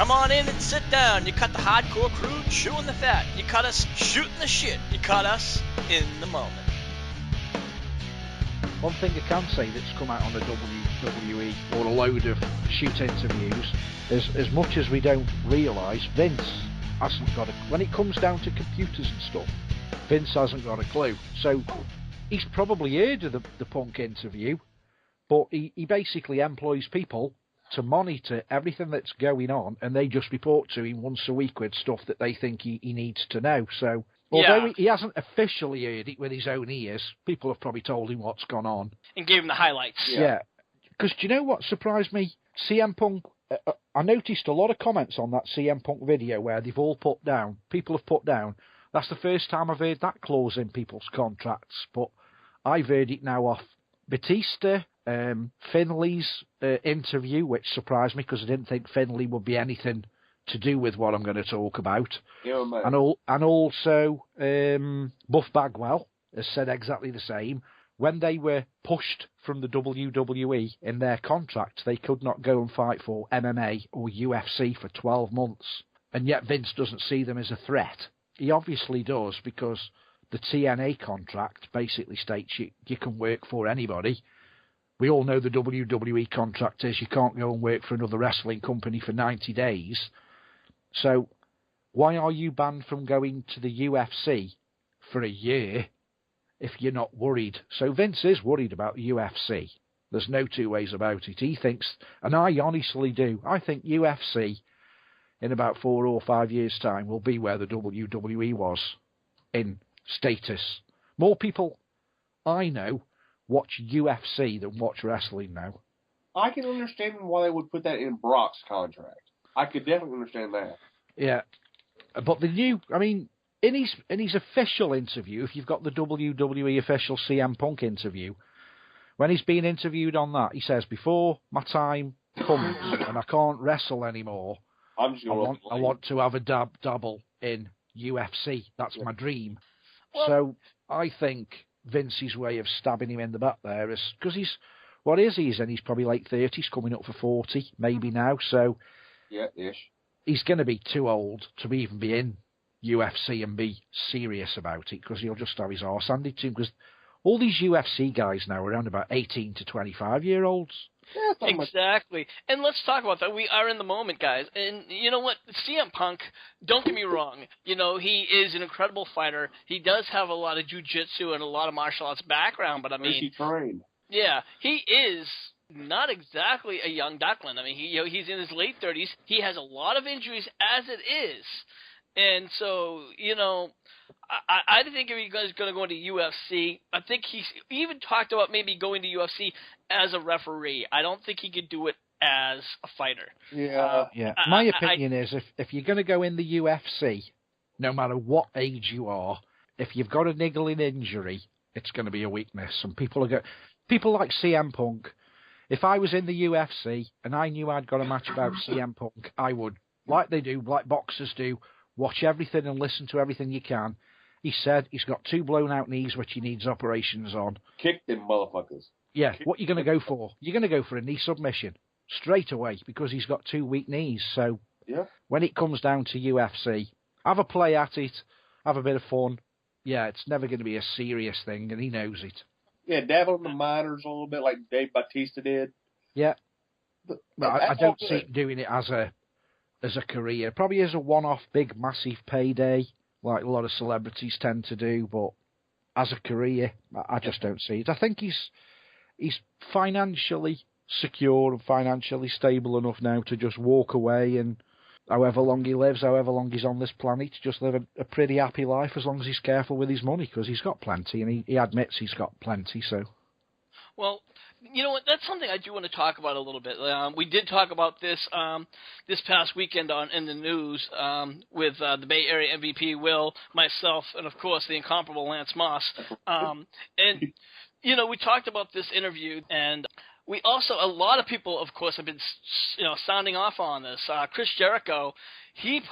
Come on in and sit down. You cut the hardcore crew chewing the fat. You cut us shooting the shit. You cut us in the moment. One thing I can say that's come out on the WWE or a load of shoot interviews is, as much as we don't realise, Vince hasn't got a... When it comes down to computers and stuff, Vince hasn't got a clue. So he's probably heard of the Punk interview, but he basically employs people to monitor everything that's going on, and they just report to him once a week with stuff that they think he needs to know. So although he hasn't officially heard it with his own ears, people have probably told him what's gone on. And gave him the highlights. Yeah. Because do you know what surprised me? CM Punk, I noticed a lot of comments on that CM Punk video where they've all put down, people have put down, that's the first time I've heard that clause in people's contracts, but I've heard it now off Batista, Finley's interview, which surprised me because I didn't think Finley would be anything to do with what I'm going to talk about. Yeah, mate. And also Buff Bagwell has said exactly the same. When they were pushed from the WWE in their contract, they could not go and fight for MMA or UFC for 12 months. And yet Vince doesn't see them as a threat. He obviously does, because the TNA contract basically states you can work for anybody. We all know the WWE contract is you can't go and work for another wrestling company for 90 days. So why are you banned from going to the UFC for a year if you're not worried? So Vince is worried about the UFC. There's no two ways about it. He thinks, and I honestly do, I think UFC in about 4 or 5 years' time will be where the WWE was in status. More people I know watch UFC than watch wrestling now. I can understand why they would put that in Brock's contract. I could definitely understand that. Yeah. But in his official interview, if you've got the WWE official CM Punk interview, when he's being interviewed on that, he says, before my time comes and I can't wrestle anymore, I want to have a dabble in UFC. That's my dream. Well, so I think Vince's way of stabbing him in the back there is because he's probably late 30s, coming up for 40 maybe now. So yeah, ish. He's going to be too old to even be in UFC and be serious about it, because he'll just have his arse handed to him. Because all these UFC guys now are around about 18 to 25-year-olds. Yeah, exactly. And let's talk about that. We are in the moment, guys. And you know what? CM Punk, don't get me wrong, he is an incredible fighter. He does have a lot of jiu-jitsu and a lot of martial arts background, but I mean... He trained. Yeah, he is not exactly a young duckling. I mean, he's in his late 30s. He has a lot of injuries as it is. And so, I think if he's going to go into UFC, I think he's even talked about maybe going to UFC as a referee. I don't think he could do it as a fighter. Yeah. My opinion is if you're going to go in the UFC, no matter what age you are, if you've got a niggling injury, it's going to be a weakness. And people like CM Punk, if I was in the UFC and I knew I'd got a match about CM Punk, I would, like they do, like boxers do, watch everything and listen to everything you can. He said he's got 2 blown-out knees, which he needs operations on. Kick them motherfuckers. Yeah, what are you going to go for? You're going to go for a knee submission straight away because he's got 2 weak knees. So when it comes down to UFC, have a play at it, have a bit of fun. Yeah, it's never going to be a serious thing, and he knows it. Yeah, dabble in the minors a little bit like Dave Bautista did. Yeah. But I don't see him doing it as a career. Probably as a one-off big, massive payday, like a lot of celebrities tend to do, but as a career, I just don't see it. I think he's financially secure and financially stable enough now to just walk away, and however long he lives, however long he's on this planet, just live a pretty happy life as long as he's careful with his money, because he's got plenty, and he admits he's got plenty, so... Well, you know what? That's something I do want to talk about a little bit. We did talk about this this past weekend in the news with the Bay Area MVP Will, myself, and of course the incomparable Lance Moss. And we talked about this interview, and we also, a lot of people, of course, have been sounding off on this. Chris Jericho, he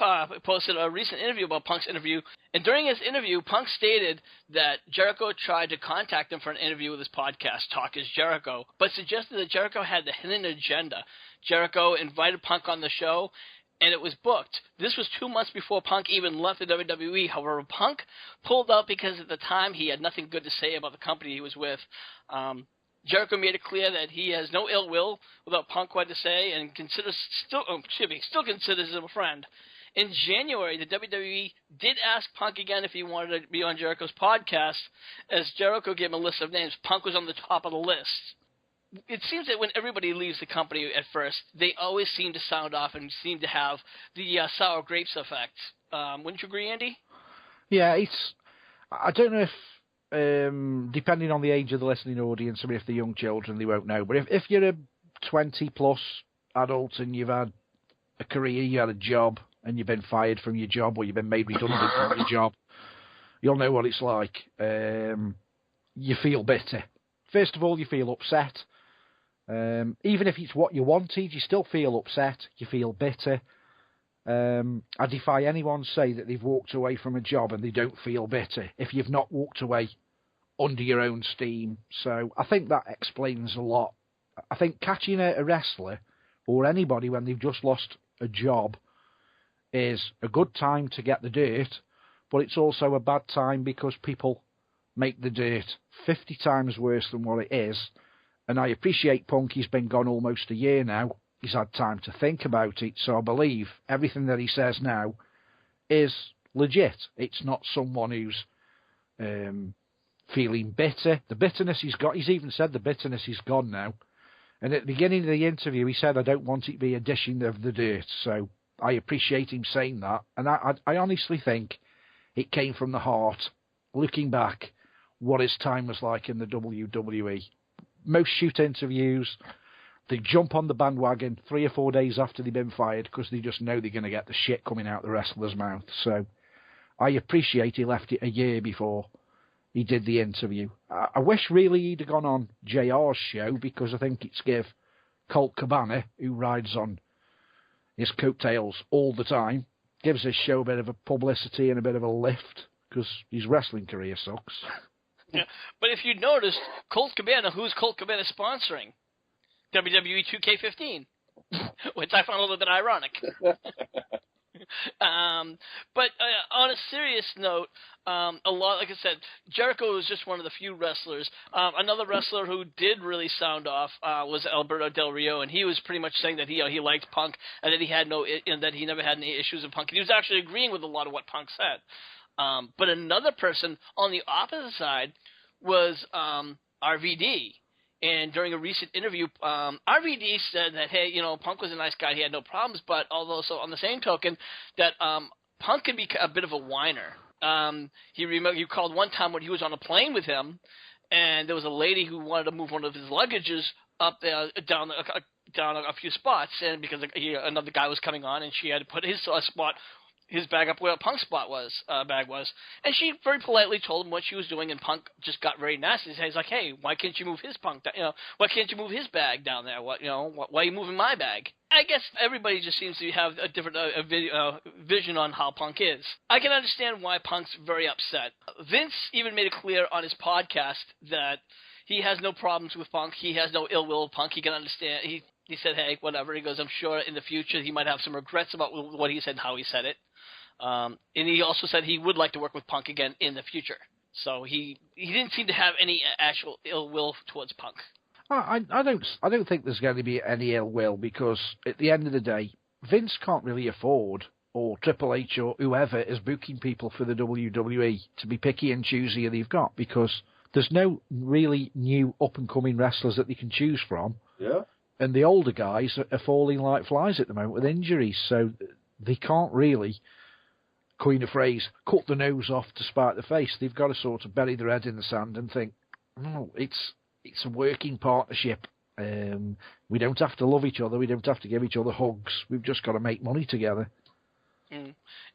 posted a recent interview about Punk's interview, and during his interview, Punk stated that Jericho tried to contact him for an interview with his podcast, Talk is Jericho, but suggested that Jericho had the hidden agenda. Jericho invited Punk on the show, and it was booked. This was 2 months before Punk even left the WWE. However, Punk pulled out because at the time he had nothing good to say about the company he was with. Jericho made it clear that he has no ill will without Punk what to say, and still considers him a friend. In January, the WWE did ask Punk again if he wanted to be on Jericho's podcast, as Jericho gave him a list of names. Punk was on the top of the list. It seems that when everybody leaves the company at first, they always seem to sound off and seem to have the sour grapes effect. Wouldn't you agree, Andy? Yeah, I don't know if, depending on the age of the listening audience, I mean, if they're young children, they won't know. But if you're a 20-plus adult and you've had a career, you had a job, and you've been fired from your job, or you've been made redundant from your job, you'll know what it's like. You feel bitter. First of all, you feel upset. Even if it's what you wanted, you still feel upset. You feel bitter. I defy anyone to say that they've walked away from a job and they don't feel bitter if you've not walked away under your own steam. So I think that explains a lot. I think catching a wrestler or anybody when they've just lost a job is a good time to get the dirt, but it's also a bad time because people make the dirt 50 times worse than what it is. And I appreciate Punk, he's been gone almost a year now. He's had time to think about it, so I believe everything that he says now is legit. It's not someone who's feeling bitter. The bitterness he's got, he's even said the bitterness is gone now. And at the beginning of the interview, he said, I don't want it to be a dishing of the dirt. So I appreciate him saying that. And I honestly think it came from the heart, looking back, what his time was like in the WWE. Most shoot interviews, they jump on the bandwagon 3 or 4 days after they've been fired because they just know they're going to get the shit coming out the wrestler's mouth. So I appreciate he left it a year before he did the interview. I wish really he'd have gone on JR's show, because I think it's give Colt Cabana, who rides on his coattails all the time, gives his show a bit of a publicity and a bit of a lift, because his wrestling career sucks. Yeah, but if you noticed, Colt Cabana, who's Colt Cabana sponsoring? WWE 2K15, which I found a little bit ironic. But on a serious note, a lot, like I said, Jericho was just one of the few wrestlers. Another wrestler who did really sound off was Alberto Del Rio, and he was pretty much saying that he liked Punk and that he never had any issues with Punk. And he was actually agreeing with a lot of what Punk said. But another person on the opposite side was RVD. And during a recent interview, RVD said that, hey, Punk was a nice guy. He had no problems. But also on the same token, that Punk can be a bit of a whiner. He called one time when he was on a plane with him, and there was a lady who wanted to move one of his luggages up there, down a few spots, and because another guy was coming on, and she had to put his bag up where Punk's bag was, and she very politely told him what she was doing, and Punk just got very nasty. He's like, "Hey, why can't you move his why can't you move his bag down there? Why are you moving my bag?" I guess everybody just seems to have a different vision on how Punk is. I can understand why Punk's very upset. Vince even made it clear on his podcast that he has no problems with Punk. He has no ill will with Punk. He can understand. He said, "Hey, whatever." He goes, "I'm sure in the future he might have some regrets about what he said and how he said it." And he also said he would like to work with Punk again in the future. So he didn't seem to have any actual ill will towards Punk. I don't think there's going to be any ill will, because at the end of the day, Vince can't really afford, or Triple H or whoever is booking people for the WWE, to be picky and choosy they've got, because there's no really new up-and-coming wrestlers that they can choose from. Yeah. And the older guys are falling like flies at the moment with injuries, so they can't really, coin a phrase, cut the nose off to spite the face. They've got to sort of bury their head in the sand and think, no, it's a working partnership. We don't have to love each other. We don't have to give each other hugs. We've just got to make money together.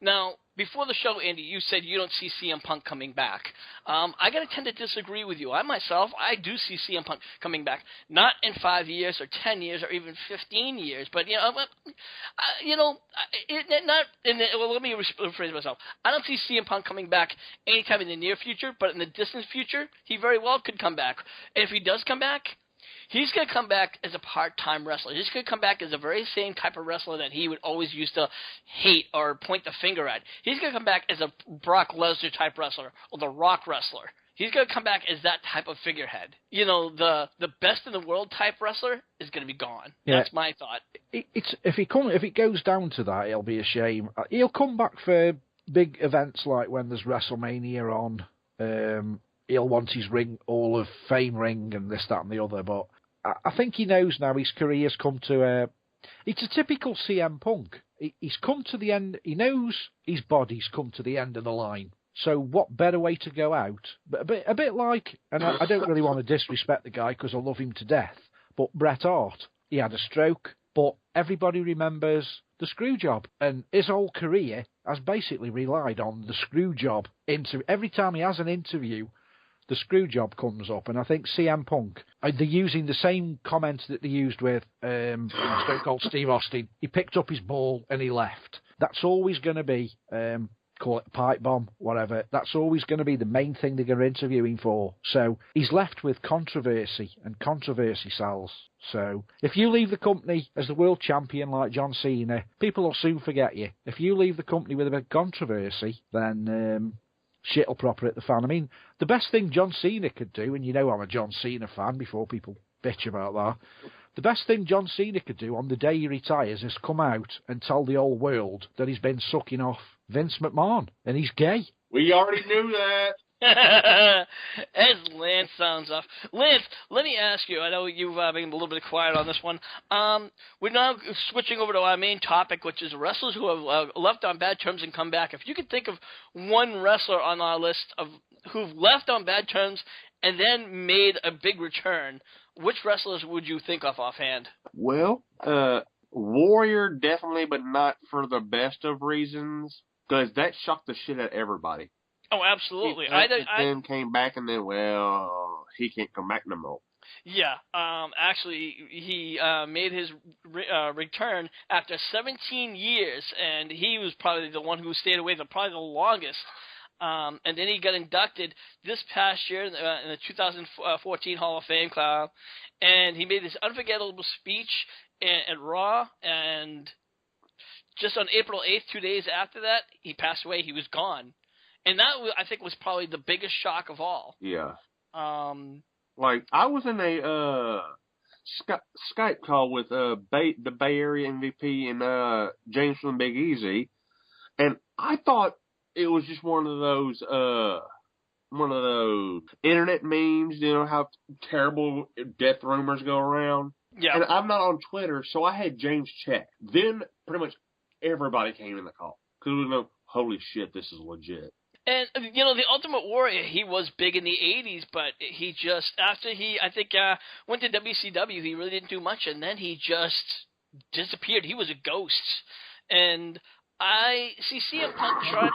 Now, before the show, Andy, you said you don't see CM Punk coming back. I got to tend to disagree with you. I do see CM Punk coming back. Not in 5 years or 10 years or even 15 years, but let me rephrase myself. I don't see CM Punk coming back anytime in the near future, but in the distant future, he very well could come back. And if he does come back, He's going to come back as a part-time wrestler. He's going to come back as the very same type of wrestler that he would always used to hate or point the finger at. He's going to come back as a Brock Lesnar type wrestler or the Rock wrestler. He's going to come back as that type of figurehead. You know, the best in the world type wrestler is going to be gone. Yeah. That's my thought. If it goes down to that, it'll be a shame. He'll come back for big events like when there's WrestleMania on. He'll want his Hall of Fame ring and this, that, and the other. But I think he knows now his career's come to it's a typical CM Punk. He's come to the end. He knows his body's come to the end of the line. So what better way to go out? But a bit like, and I don't really want to disrespect the guy because I love him to death, but Bret Hart, he had a stroke, but everybody remembers the screw job. And his whole career has basically relied on the screw job. Every time he has an interview, the screw job comes up. And I think CM Punk, they're using the same comments that they used with Stone Cold Steve Austin. He picked up his ball and he left. That's always going to be... call it a pipe bomb, whatever. That's always going to be the main thing they're going to interview him for. So he's left with controversy, and controversy sells. So if you leave the company as the world champion like John Cena, people will soon forget you. If you leave the company with a bit of controversy, then shit'll proper hit the fan. I mean, the best thing John Cena could do, and you know I'm a John Cena fan before people bitch about that, the best thing John Cena could do on the day he retires is come out and tell the whole world that he's been sucking off Vince McMahon, and he's gay. We already knew that. As Lance sounds off. Lance, let me ask you, I know you've been a little bit quiet on this one. We're now switching over to our main topic, which is wrestlers who have left on bad terms and come back. If you could think of one wrestler on our list of who've left on bad terms and then made a big return, which wrestlers would you think of offhand? Well, Warrior definitely, but not for the best of reasons, because that shocked the shit out of everybody. Oh, absolutely. Then came back, and then, well, he can't come back no more. Yeah, actually, he made his return after 17 years, and he was probably the one who stayed away probably the longest. And then he got inducted this past year in the 2014 Hall of Fame, and he made this unforgettable speech at Raw, and just on April 8th, 2 days after that, he passed away. He was gone. And that, I think, was probably the biggest shock of all. Yeah. Like, I was in a Skype call with the Bay Area MVP and James from Big Easy, and I thought it was just one of those internet memes, you know, how terrible death rumors go around. Yeah. And I'm not on Twitter, so I had James check. Then pretty much everybody came in the call. Because we know, holy shit, this is legit. And, you know, the Ultimate Warrior, he was big in the 80s, but he just, after he, I think, went to WCW, he really didn't do much, and then he just disappeared. He was a ghost. And I see CM Punk trying to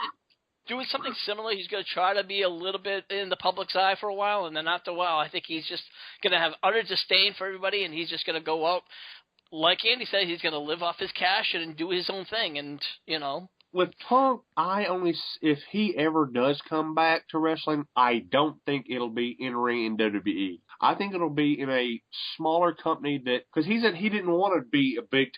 doing something similar. He's going to try to be a little bit in the public's eye for a while, and then after a while, I think he's just going to have utter disdain for everybody, and he's just going to go out. Like Andy said, he's going to live off his cash and do his own thing, and, you know. With Punk, if he ever does come back to wrestling, I don't think it'll be in-ring in WWE. I think it'll be in a smaller company because he said he didn't want to be a big.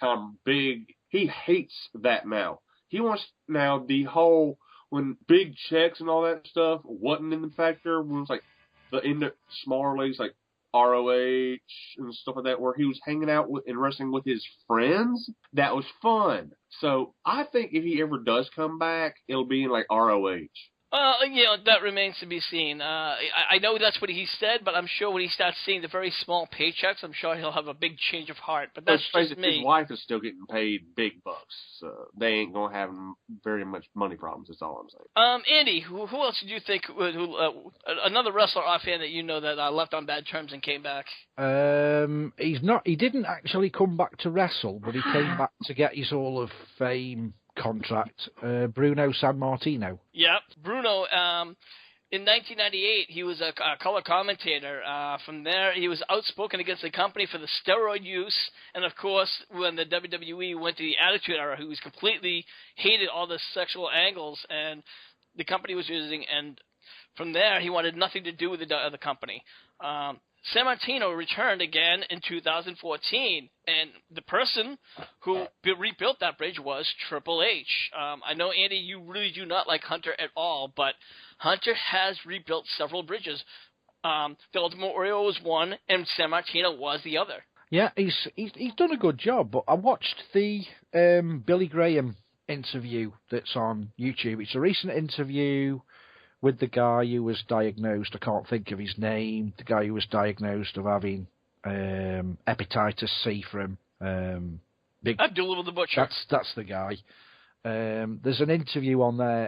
He hates that now. He wants now the whole, when big checks and all that stuff wasn't in the factor, when it was like in the smaller leagues like ROH and stuff like that, where he was hanging out and wrestling with his friends. That was fun. So I think if he ever does come back, it'll be in like ROH. You know, that remains to be seen. I know that's what he said, but I'm sure when he starts seeing the very small paychecks, I'm sure he'll have a big change of heart. But that's just me. His wife is still getting paid big bucks, so they ain't going to have very much money problems, that's all I'm saying. Andy, who else did you think, another wrestler offhand that you know that left on bad terms and came back? He didn't actually come back to wrestle, but he came back to get his Hall of Fame contract, Bruno Sammartino. Yep, Bruno. In 1998, he was a color commentator. From there, he was outspoken against the company for the steroid use, and of course, when the WWE went to the Attitude Era, he was completely hated all the sexual angles and the company was using. And from there, he wanted nothing to do with the company. Sammartino returned again in 2014, and the person who rebuilt that bridge was Triple H. I know, Andy, you really do not like Hunter at all, but Hunter has rebuilt several bridges. The Ultimate Warrior was one, and Sammartino was the other. Yeah, he's done a good job, but I watched the Billy Graham interview that's on YouTube. It's a recent interview with the guy who was diagnosed, I can't think of his name, the guy who was diagnosed of having hepatitis C from Abdullah the Butcher. That's the guy. There's an interview on there,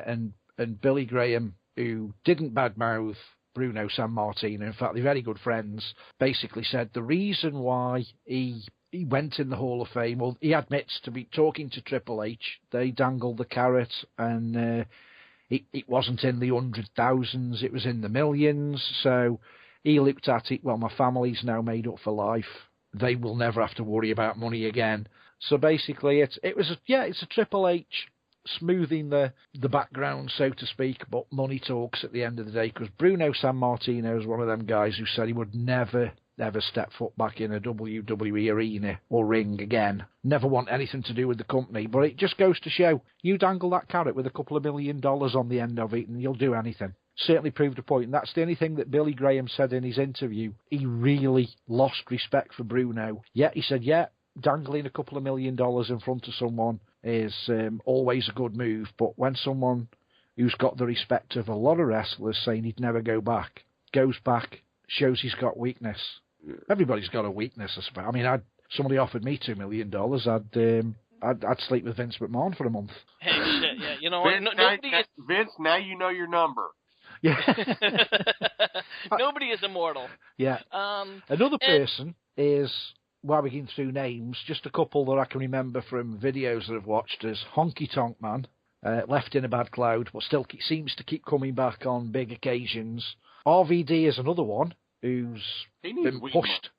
and Billy Graham, who didn't badmouth Bruno Sammartino, in fact, they're very good friends, basically said the reason why he went in the Hall of Fame, well, he admits to be talking to Triple H, they dangled the carrot, and it wasn't in the 100,000s, it was in the millions, so he looked at it, well, my family's now made up for life, they will never have to worry about money again. So basically, it's a Triple H smoothing the background, so to speak, but money talks at the end of the day, because Bruno Sammartino is one of them guys who said he would never step foot back in a WWE arena or ring again. Never want anything to do with the company. But it just goes to show, you dangle that carrot with a couple of $1 million on the end of it and you'll do anything. Certainly proved a point. And that's the only thing that Billy Graham said in his interview. He really lost respect for Bruno. Yeah, he said, dangling a couple of $1 million in front of someone is always a good move. But when someone who's got the respect of a lot of wrestlers saying he'd never go back, goes back, shows he's got weakness. Everybody's got a weakness, I suppose. I mean, somebody offered me $2 million, I'd sleep with Vince McMahon for a month. Hey, shit, yeah, you know Vince, what? Vince, now you know your number. Yeah. Nobody is immortal. Yeah. Another person is, while we're going through names, just a couple that I can remember from videos that I've watched, is Honky Tonk Man, left in a bad cloud, but still seems to keep coming back on big occasions. RVD is another one who's been pushed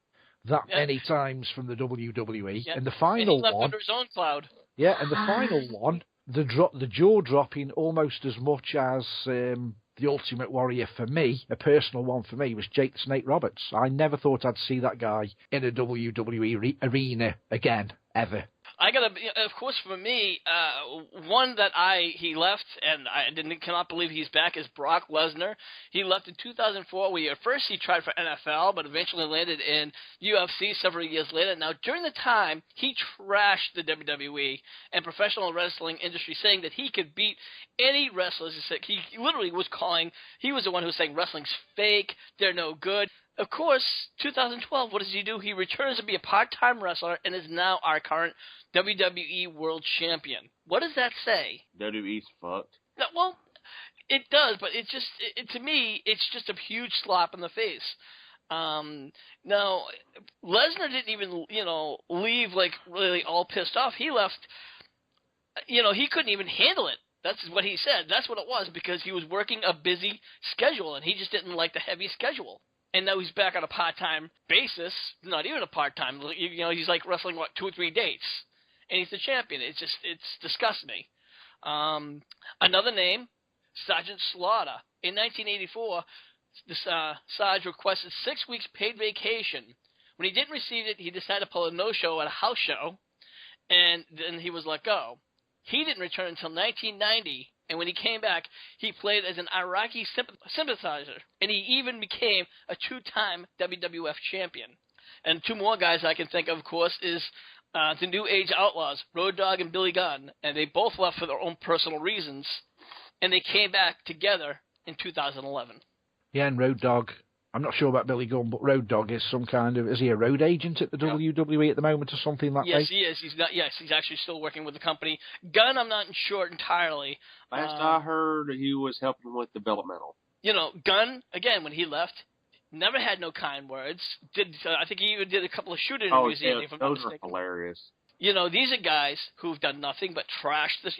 many times from the WWE. Yeah. And the final and he left one, under his own cloud. Yeah, and the final one, the jaw dropping almost as much as the Ultimate Warrior for me, a personal one for me, was Jake the Snake Roberts. I never thought I'd see that guy in a WWE arena again, ever. I gotta, of course, for me, one that he left, and I cannot believe he's back, is Brock Lesnar. He left in 2004, where at first he tried for NFL, but eventually landed in UFC several years later. Now, during the time, he trashed the WWE and professional wrestling industry, saying that he could beat any wrestlers. He literally was he was the one who was saying wrestling's fake, they're no good. Of course, 2012, what does he do? He returns to be a part-time wrestler and is now our current WWE World Champion. What does that say? WWE's fucked. No, well, it does, but to me, it's just a huge slap in the face. Now, Lesnar didn't even, leave like really all pissed off. He left, he couldn't even handle it. That's what he said. That's what it was, because he was working a busy schedule, and he just didn't like the heavy schedule. And now he's back on a part-time basis, not even a part-time. He's like wrestling, 2 or 3 dates. And he's the champion. It's disgusts me. Another name, Sergeant Slaughter. In 1984, Sarge requested 6 weeks paid vacation. When he didn't receive it, he decided to pull a no-show at a house show, and then he was let go. He didn't return until 1990, and when he came back, he played as an Iraqi sympathizer, and he even became a 2-time WWF champion. And 2 more guys I can think of course, is the New Age Outlaws, Road Dogg and Billy Gunn, and they both left for their own personal reasons, and they came back together in 2011. Yeah, and Road Dogg, I'm not sure about Billy Gunn, but Road Dogg is is he a road agent at the WWE at the moment or something like that? Yes, he is. He's actually still working with the company. Gunn, I'm not sure entirely. Last I heard, he was helping with developmental. Gunn, again, when he left, never had no kind words. I think he even did a couple of shoot interviews. Those are hilarious. These are guys who've done nothing but trash this,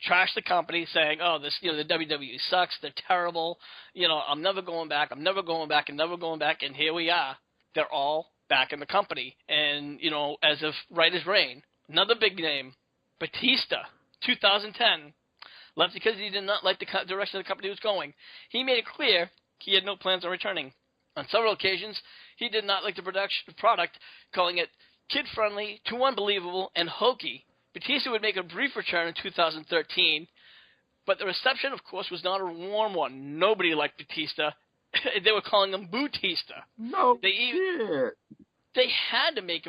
trash the company, saying, the WWE sucks, they're terrible, I'm never going back, and here we are. They're all back in the company, and, as of right as rain. Another big name, Batista, 2010, left because he did not like the direction the company was going. He made it clear he had no plans on returning. On several occasions, he did not like the product, calling it kid-friendly, too unbelievable, and hokey. Batista would make a brief return in 2013, but the reception, of course, was not a warm one. Nobody liked Batista. They were calling him Bootista. No shit. They had to make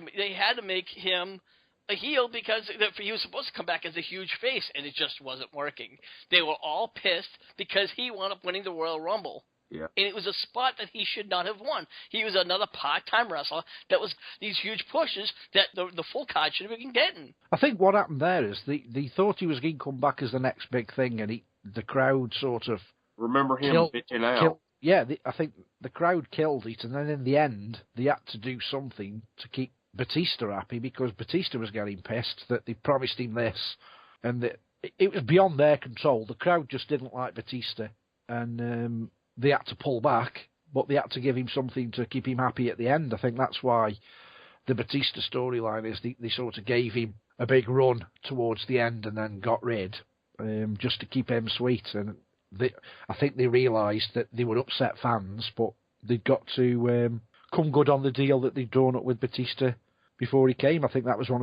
him a heel because he was supposed to come back as a huge face, and it just wasn't working. They were all pissed because he wound up winning the Royal Rumble. Yeah. And it was a spot that he should not have won. He was another part-time wrestler that was these huge pushes that the full card should have been getting. I think what happened there is they thought he was going to come back as the next big thing, and the crowd sort of... Remember him bitching out. I think the crowd killed it, and then in the end, they had to do something to keep Batista happy, because Batista was getting pissed that they promised him this, and it was beyond their control. The crowd just didn't like Batista, and they had to pull back, but they had to give him something to keep him happy at the end. I think that's why the Batista storyline is they sort of gave him a big run towards the end and then got rid, just to keep him sweet. And I think they realised that they would upset fans, but they'd got to come good on the deal that they'd drawn up with Batista before he came. I think that was one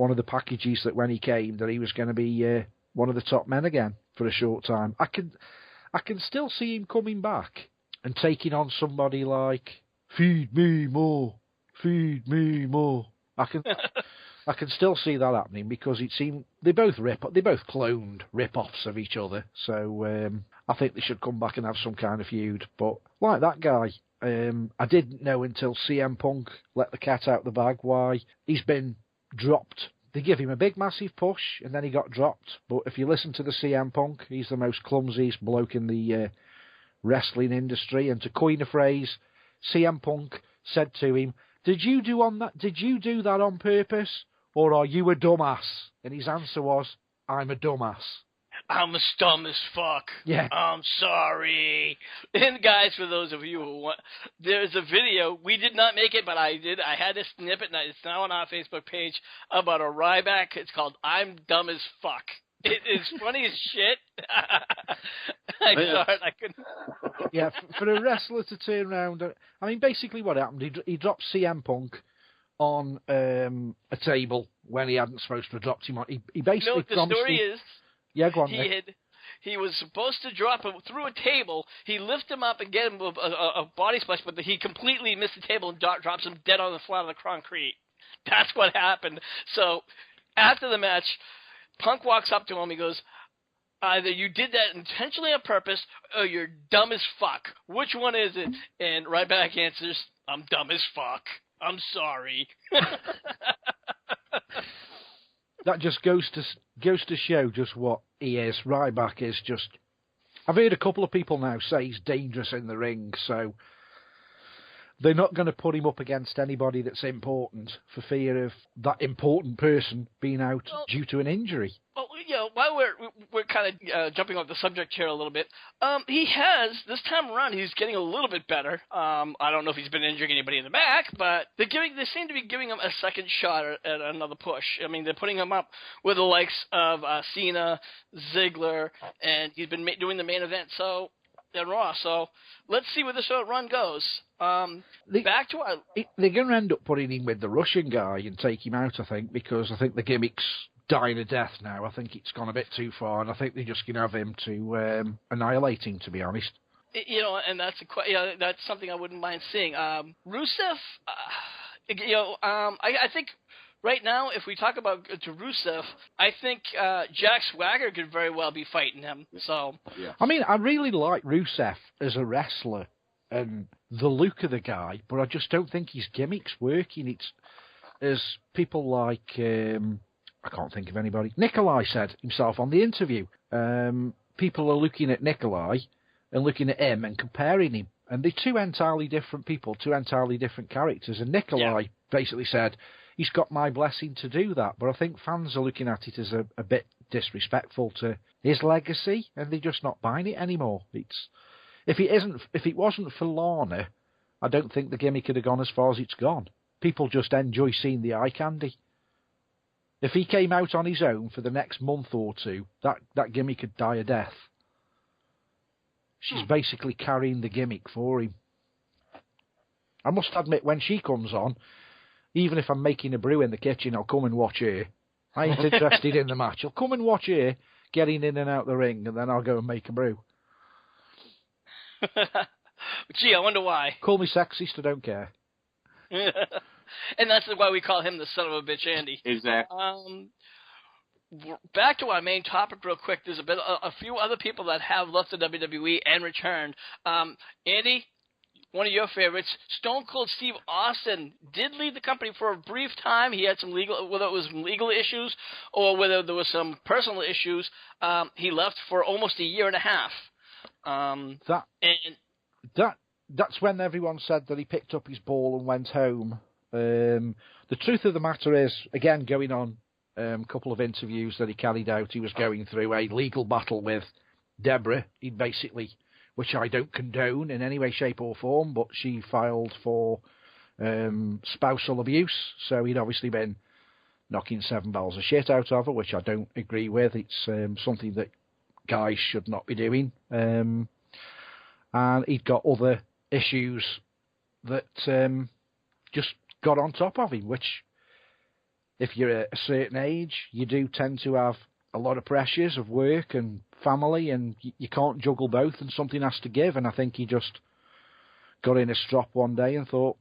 of the packages that when he came, that he was going to be one of the top men again for a short time. I can still see him coming back and taking on somebody like Feed Me More, Feed Me More. I can still see that happening, because it seemed they both cloned rip-offs of each other. So I think they should come back and have some kind of feud. But like that guy, I didn't know until CM Punk let the cat out of the bag why he's been dropped. They give him a big, massive push, and then he got dropped. But if you listen to the CM Punk, he's the most clumsiest bloke in the wrestling industry. And to coin a phrase, CM Punk said to him, Did you do that on purpose, or are you a dumbass? And his answer was, I'm a dumbass. I'm as dumb as fuck. Yeah. I'm sorry. And guys, for those of you who want, there's a video. We did not make it, but I did. I had to snip it, and it's now on our Facebook page about a Ryback. It's called I'm Dumb as Fuck. It is funny as shit. I saw it. I couldn't. Yeah, for a wrestler to turn around. I mean, basically what happened, he dropped CM Punk on a table when he hadn't supposed to have dropped him on. He basically promised... The story is... Yeah, go on, he was supposed to drop him through a table. He lifted him up and get him a body splash, but he completely missed the table and drops him dead on the flat of the concrete. That's what happened. So after the match, Punk walks up to him. He goes, either you did that intentionally on purpose or you're dumb as fuck. Which one is it? And Ryback answers, I'm dumb as fuck. I'm sorry. That just goes to show just what he is. Ryback is just... I've heard a couple of people now say he's dangerous in the ring, so they're not going to put him up against anybody that's important for fear of that important person being out due to an injury. Well, while we're kind of jumping off the subject here a little bit, he has, this time around, he's getting a little bit better. I don't know if he's been injuring anybody in the back, but they seem to be giving him a second shot at another push. I mean, they're putting him up with the likes of Cena, Ziggler, and he's been doing the main event in Raw. So let's see where this run goes. They're going to end up putting him with the Russian guy and take him out, I think, because I think the gimmick's dying a death now. I think it's gone a bit too far, and I think they're just going to have him to annihilate him, to be honest. And that's something I wouldn't mind seeing. Rusev, I think right now, if we talk about to Rusev, I think Jack Swagger could very well be fighting him. So, yeah. I mean, I really like Rusev as a wrestler and the look of the guy, but I just don't think his gimmick's working. It's as people like I can't think of anybody. Nikolai said himself on the interview. People are looking at Nikolai and looking at him and comparing him, and they're two entirely different people, two entirely different characters. And Nikolai basically said, he's got my blessing to do that, but I think fans are looking at it as a bit disrespectful to his legacy, and they're just not buying it anymore. If it wasn't for Lana, I don't think the gimmick could have gone as far as it's gone. People just enjoy seeing the eye candy. If he came out on his own for the next month or two, that gimmick could die a death. She's basically carrying the gimmick for him. I must admit, when she comes on, even if I'm making a brew in the kitchen, I'll come and watch her. I ain't interested in the match. I'll come and watch her getting in and out the ring, and then I'll go and make a brew. Gee, I wonder why. Call me sexist, I don't care. And that's why we call him the son of a bitch, Andy. Exactly. Back to our main topic real quick. There's a few other people that have left the WWE and returned. Andy, one of your favorites, Stone Cold Steve Austin, did leave the company for a brief time. He had some whether it was legal issues or whether there was some personal issues. He left for almost a year and a half. That's when everyone said that he picked up his ball and went home. The truth of the matter is, again, going on a couple of interviews that he carried out, he was going through a legal battle with Deborah. He basically, which I don't condone in any way, shape or form, but she filed for spousal abuse. So he'd obviously been knocking 7 barrels of shit out of her, which I don't agree with. It's something that guys should not be doing. And he'd got other issues that just got on top of him, which, if you're at a certain age, you do tend to have a lot of pressures of work and family, and you can't juggle both, and something has to give. And I think he just got in a strop one day and thought,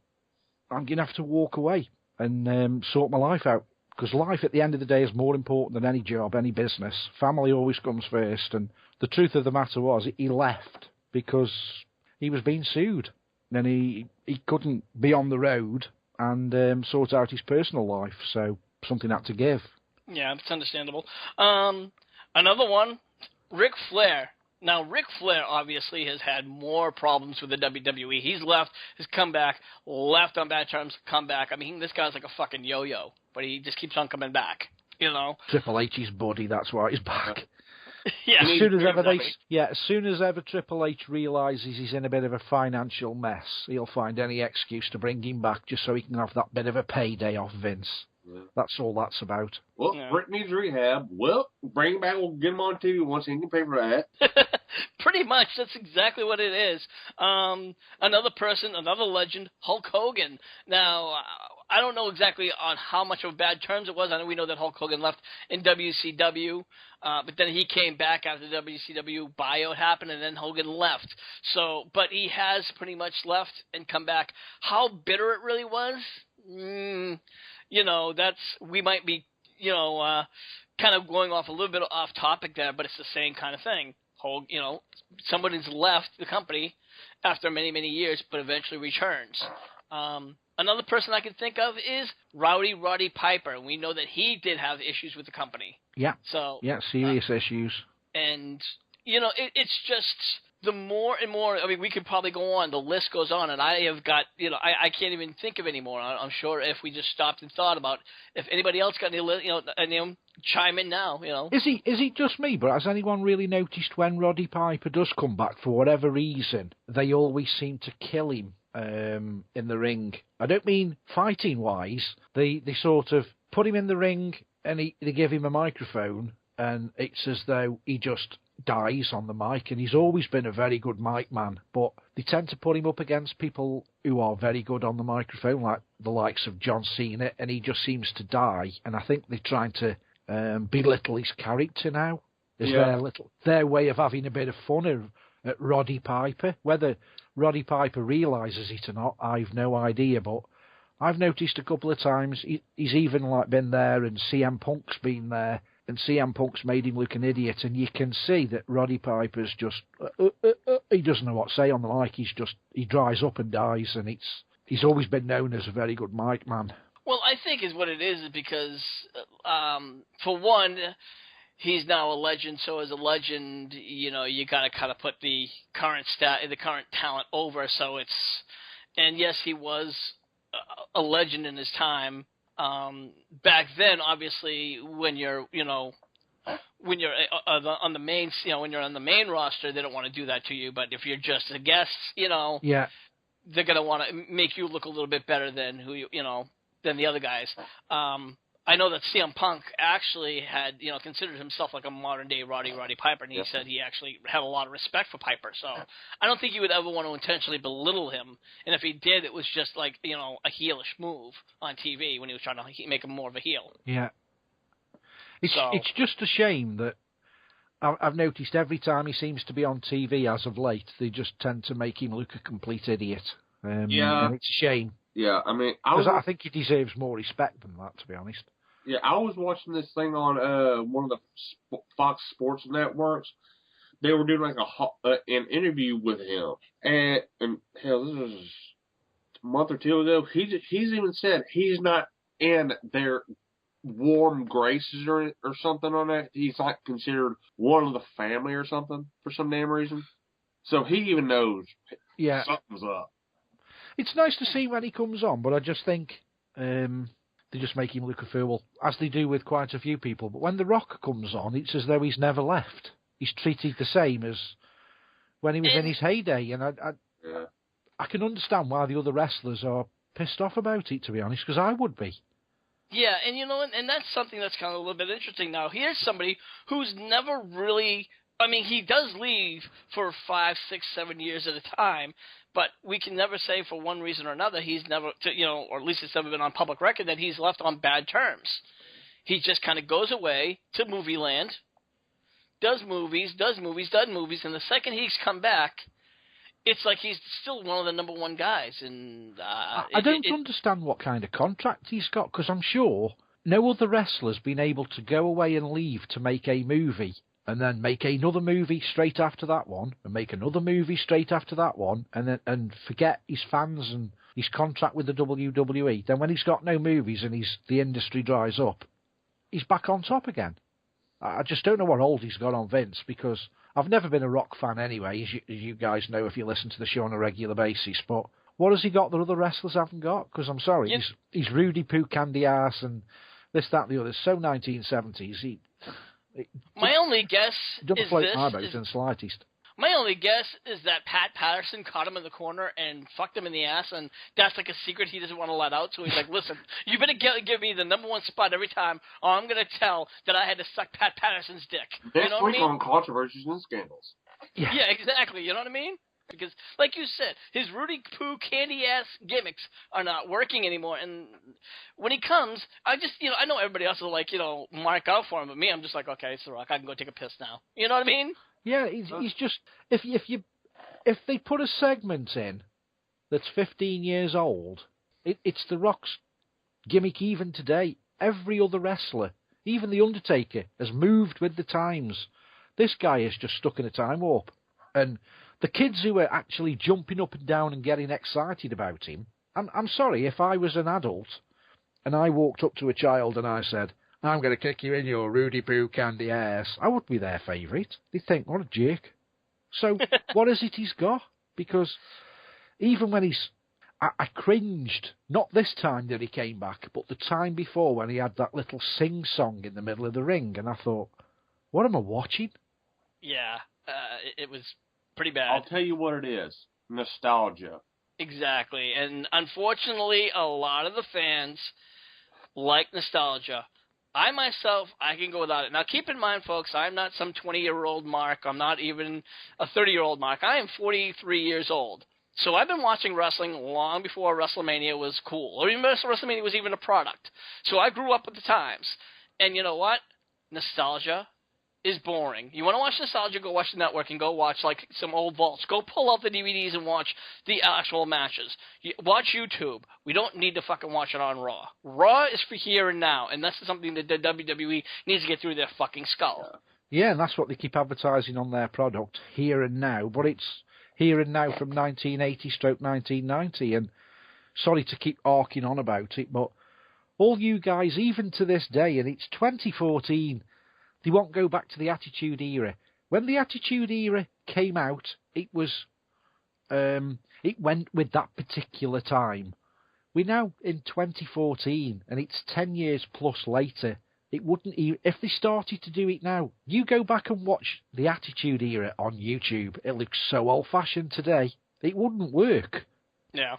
I'm going to have to walk away and sort my life out, because life at the end of the day is more important than any job, any business. Family always comes first. And the truth of the matter was, he left because he was being sued, and he couldn't be on the road and sort out his personal life, so something had to give. Yeah, it's understandable. Another one, Ric Flair. Now, Ric Flair obviously has had more problems with the WWE. He's left, has come back, left on bad terms, come back. I mean, this guy's like a fucking yo-yo, but he just keeps on coming back, you know? Triple H's buddy, that's why he's back. Yeah. As soon as ever Triple H realises he's in a bit of a financial mess, he'll find any excuse to bring him back just so he can have that bit of a payday off Vince. Yeah. That's all that's about. Well, yeah. Rick needs rehab. Well, bring him back. We'll get him on TV once he can pay for that. Pretty much. That's exactly what it is. Another person, another legend, Hulk Hogan. Now, I don't know exactly on how much of bad terms it was. I know we know that Hulk Hogan left in WCW, but then he came back after the WCW buyout happened, and then Hogan left. So, but he has pretty much left and come back. How bitter it really was, you know, we might be, you know, kind of going off a little bit off topic there, but it's the same kind of thing. You know, somebody's left the company after many, many years, but eventually returns. Another person I can think of is Roddy Piper, and we know that he did have issues with the company. Yeah. So yeah, serious issues. And, you know, it's just the more and more, I mean, we could probably go on. The list goes on, and I have got, you know, I can't even think of any more. I'm sure if we just stopped and thought about if anybody else got any, you know, chime in now, you know. Is it just me, but has anyone really noticed when Roddy Piper does come back, for whatever reason, they always seem to kill him in the ring? I don't mean fighting-wise. They sort of put him in the ring, and they give him a microphone, and it's as though he just dies on the mic, and he's always been a very good mic man, but they tend to put him up against people who are very good on the microphone, like the likes of John Cena, and he just seems to die. And I think they're trying to belittle his character now. Is their way of having a bit of fun at Roddy Piper. Whether Roddy Piper realises it or not, I've no idea, but I've noticed a couple of times he's even like been there, and CM Punk's been there, and CM Punk's made him look an idiot, and you can see that Roddy Piper's just he doesn't know what to say on the mic. He dries up and dies, and he's always been known as a very good mic man. Well, I think is what it is because for one, he's now a legend. So as a legend, you know, you got to kind of put the current talent over. So and yes, he was a legend in his time. Back then, obviously, when you're on the main, you know, when you're on the main roster, they don't want to do that to you. But if you're just a guest, you know, yeah, they're gonna want to make you look a little bit better than than the other guys. I know that CM Punk actually had, considered himself like a modern-day Roddy Piper, and he said he actually had a lot of respect for Piper. So I don't think he would ever want to intentionally belittle him. And if he did, it was just like, a heelish move on TV when he was trying to make him more of a heel. Yeah. It's just a shame that I've noticed every time he seems to be on TV as of late, they just tend to make him look a complete idiot. And it's a shame. Yeah, I mean, I think he deserves more respect than that, to be honest. Yeah, I was watching this thing on one of the Fox Sports networks. They were doing like an interview with him, and hell, this was a month or two ago. He's even said he's not in their warm graces or something on that. He's like considered one of the family or something for some damn reason. So he even knows something's up. It's nice to see when he comes on, but I just think they just make him look a fool, as they do with quite a few people. But when The Rock comes on, it's as though he's never left. He's treated the same as when he was in his heyday, and I can understand why the other wrestlers are pissed off about it, to be honest, because I would be. Yeah, and that's something that's kind of a little bit interesting now. Here's somebody who's never really... I mean, he does leave for 5, 6, 7 years at a time, but we can never say for one reason or another he's never, or at least it's never been on public record that he's left on bad terms. He just kind of goes away to movie land, does movies, and the second he's come back, it's like he's still one of the number one guys. And I don't understand what kind of contract he's got, because I'm sure no other wrestler's been able to go away and leave to make a movie, and then make another movie straight after that one, and make another movie straight after that one, and forget his fans and his contract with the WWE. Then when he's got no movies and the industry dries up, he's back on top again. I just don't know what hold he's got on Vince, because I've never been a Rock fan anyway, as you guys know if you listen to the show on a regular basis, but what has he got that other wrestlers haven't got? Because I'm sorry, he's Rudy Poo Candy Ass and this, that, and the other. So 1970s, my only guess doesn't float my boat in the slightest. My only guess is that Pat Patterson caught him in the corner and fucked him in the ass, and that's like a secret he doesn't want to let out. So he's like, listen, you better give me the number one spot every time, or I'm going to tell that I had to suck Pat Patterson's dick. Next what week I mean? on Controversies and Scandals. Yeah, exactly. You know what I mean? Because, like you said, his Rudy Poo candy-ass gimmicks are not working anymore. And when he comes, I just, I know everybody else will, like, mark out for him. But me, I'm just like, okay, it's The Rock. I can go take a piss now. You know what I mean? Yeah, he's just... If they put a segment in that's 15 years old, it's The Rock's gimmick even today. Every other wrestler, even The Undertaker, has moved with the times. This guy is just stuck in a time warp. And the kids who are actually jumping up and down and getting excited about him, I'm sorry, if I was an adult and I walked up to a child and I said, I'm going to kick you in your Rudy Poo Candy ass, I would be their favourite. They'd think, what a jerk. So what is it he's got? Because even when I cringed, not this time that he came back, but the time before when he had that little sing-song in the middle of the ring, and I thought, what am I watching? Yeah, it was pretty bad. I'll tell you what it is. Nostalgia. Exactly. And unfortunately, a lot of the fans like nostalgia. I myself, I can go without it. Now, keep in mind, folks, I'm not some 20-year-old Mark. I'm not even a 30-year-old Mark. I am 43 years old. So I've been watching wrestling long before WrestleMania was cool, or even WrestleMania was even a product. So I grew up with the times. And you know what? Nostalgia is boring. You want to watch nostalgia, go watch the network and go watch like some old vaults. Go pull out the DVDs and watch the actual matches. Watch YouTube. We don't need to fucking watch it on Raw. Raw is for here and now, and that's something that the WWE needs to get through their fucking skull. Yeah, and that's what they keep advertising on their product, here and now, but it's here and now from 1980-1990, and sorry to keep arcing on about it, but all you guys, even to this day, and it's 2014, they won't go back to the Attitude Era. When the Attitude Era came out, it was, it went with that particular time. We're now in 2014, and it's 10 years plus later. It wouldn't even, if they started to do it now, you go back and watch the Attitude Era on YouTube. It looks so old-fashioned today. It wouldn't work. Yeah.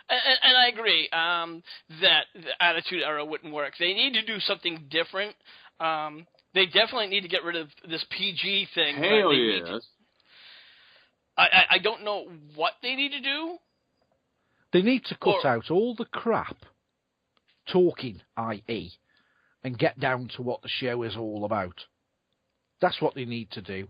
And I agree that the Attitude Era wouldn't work. They need to do something different. They definitely need to get rid of this PG thing. Hell yes. I don't know what they need to do. They need to cut out all the crap, talking, i.e., and get down to what the show is all about. That's what they need to do.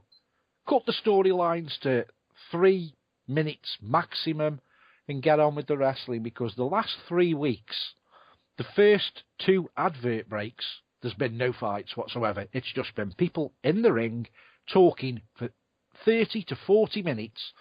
Cut the storylines to 3 minutes maximum and get on with the wrestling, because the last 3 weeks, the first 2 advert breaks, there's been no fights whatsoever. It's just been people in the ring talking for 30 to 40 minutes.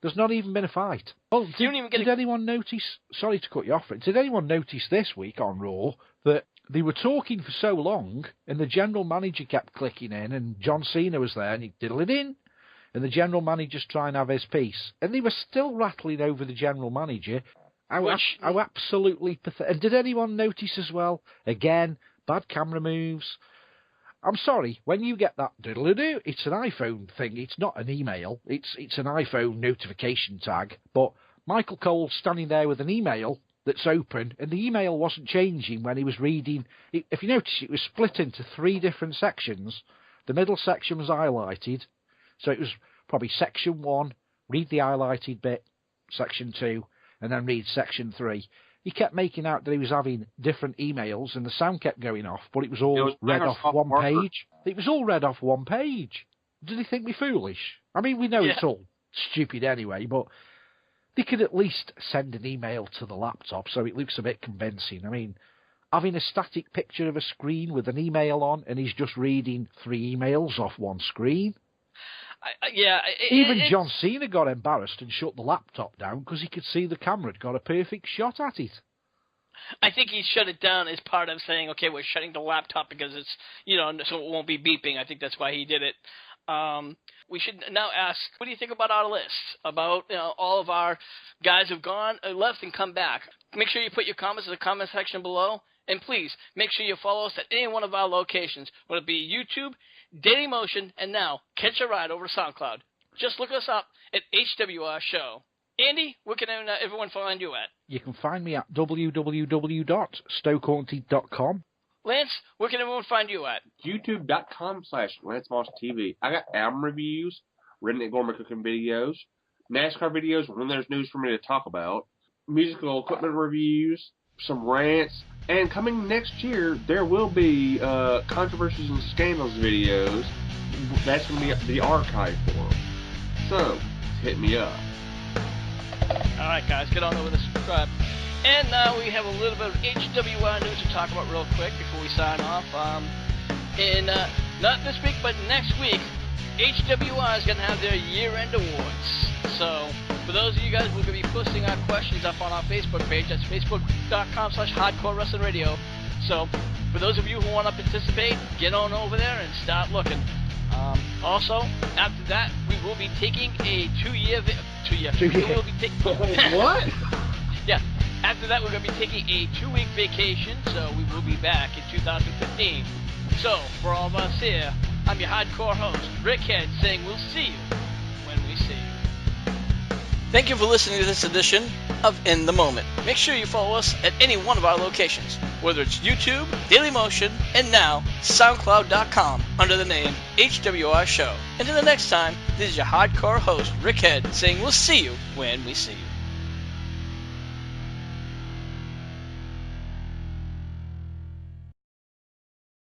There's not even been a fight. Well, did anyone notice, sorry to cut you off, did anyone notice this week on Raw that they were talking for so long and the general manager kept clicking in and John Cena was there and he diddled it in and the general manager's trying to have his piece and they were still rattling over the general manager? How absolutely pathetic. And did anyone notice as well, again, bad camera moves? I'm sorry, when you get that diddle-a-doo, it's an iPhone thing. It's not an email. It's an iPhone notification tag. But Michael Cole's standing there with an email that's open, and the email wasn't changing when he was reading. If you notice, it was split into 3 different sections. The middle section was highlighted, so it was probably section 1, read the highlighted bit, section 2, and then read section 3. He kept making out that he was having different emails and the sound kept going off, but it was all read off one page. It was all read off one page. Did he think me foolish? I mean, we know it's all stupid anyway, but they could at least send an email to the laptop so it looks a bit convincing. I mean, having a static picture of a screen with an email on and he's just reading 3 emails off one screen. Even John Cena got embarrassed and shut the laptop down because he could see the camera had got a perfect shot at it. I think he shut it down as part of saying, okay, we're shutting the laptop because it's, so it won't be beeping. I think that's why he did it. We should now ask, what do you think about our list? About all of our guys who've gone, left, and come back. Make sure you put your comments in the comment section below. And please, make sure you follow us at any one of our locations, whether it be YouTube, Dailymotion, and now Catch a Ride over SoundCloud. Just look us up at HWR Show. Andy, where can everyone find you at? You can find me at www.stokehaunted.com. Lance, where can everyone find you at? YouTube.com/LanceMossTV. I got album reviews, Redneck Gourmet cooking videos, NASCAR videos when there's news for me to talk about, musical equipment reviews, some rants, and coming next year, there will be controversies and scandals videos. That's going to be the archive for them. So, hit me up. Alright guys, get on over to subscribe. And now we have a little bit of HWR news to talk about real quick before we sign off. Not this week, but next week, HWR is going to have their year-end awards. So, for those of you guys, we're going to be posting our questions up on our Facebook page. That's facebook.com/Hardcore Wrestling Radio. So, for those of you who want to participate, get on over there and start looking. Also, after that, we will be taking a 2-year. What? Yeah. After that, we're going to be taking a 2-week vacation, so we will be back in 2015. So, for all of us here, I'm your hardcore host, Rick Head, saying we'll see you when we see you. Thank you for listening to this edition of In the Moment. Make sure you follow us at any one of our locations, whether it's YouTube, Dailymotion, and now SoundCloud.com under the name HWR Show. Until the next time, this is your hardcore host, Rick Head, saying we'll see you when we see you.